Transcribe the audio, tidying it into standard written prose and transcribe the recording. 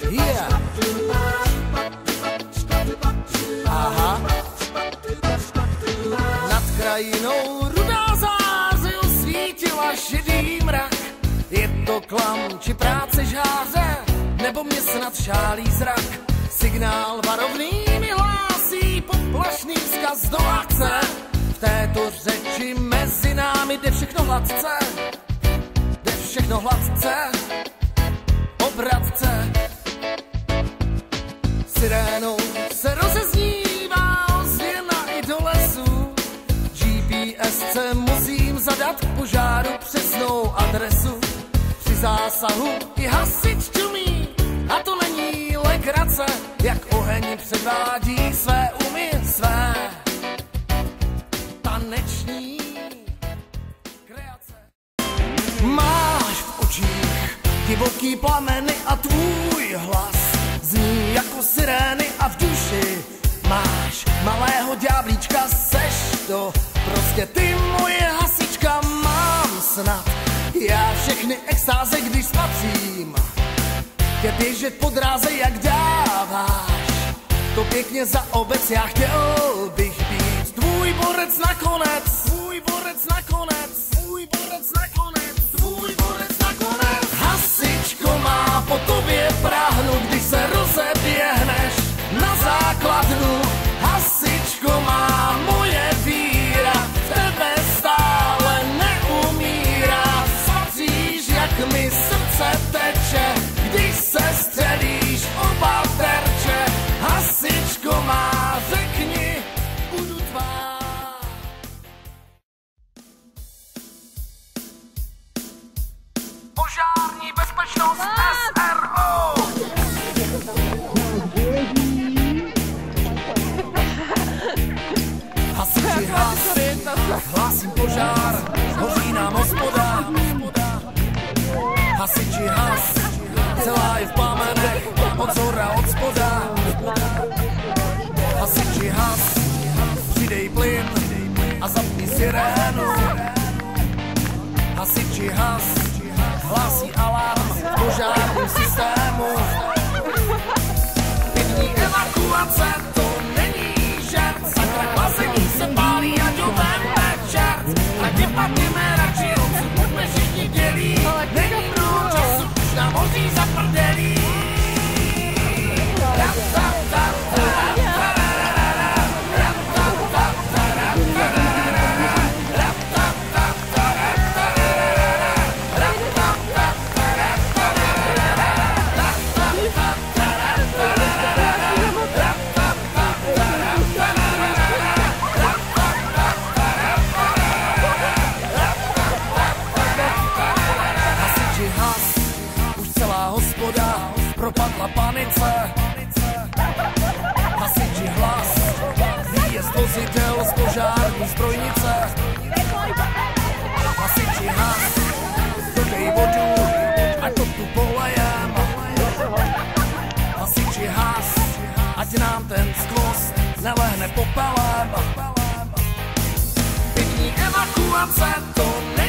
Yeah. Aha. Nad krajinou rudá záře osvítila šedý mrak. Je to klam, či práce žáře, nebo mě snad šálí zrak. Signál varovný mi hlásí poplašný vzkaz do akce. V této řeči mezi námi jde všechno hladce. Jde všechno hladce, obratce. Sirénou se rozeznívá ozvěna i do lesu. GPSce musím zadat k požáru přesnou adresu. Při zásahu i hasič čumí, a to není legrace, jak oheň předvádí své umy, své taneční kreace. Máš v očích divoký plameny a tvůj hlas zní jako sirény a v duši máš malého ďáblíčka, seš to prostě ty moje hasička. Mám snad já všechny extáze, když spatřím tě běžet po dráze, jak dáváš to pěkně za obec. Já chtěl bych být tvůj borec nakonec, tvůj borec nakonec, tvůj borec nakonec, tvůj borec nakonec. Hasičko má po tobě práhnu, když se rozeběhneš na základnu. Hasičko má moje víra, v tebe stále neumírá. Spatříš, jak mi srdce teče, když se střelíš oba terče. Hasičko má, řekni, budu tvá. Požární bezpečnost SRO. Hasiči has, hlásím požár, hoří nám hospoda. Hasiči has, celá je v plamenech, od zhora, od spoda. Hasiči has, přidej plyn a zapni sirénu. Hasiči has, hlásí alarm v požárním systému. Pěkný evakuace, to není žert. Sakra klasení se pálí a jdeme čert. Tak vypadněme radši odsud, buďme všichni dělí. Není mnoho času, už nám hoří za prdelí. Propadla panice. Hasiči hlas, výjezd vozidel z požární zbrojnice. Hasiči has, dodej vodu, ať to tu polejem. Hasiči has, ať nám ten skvost nelehne popelem. Pěkný evakuace, to ne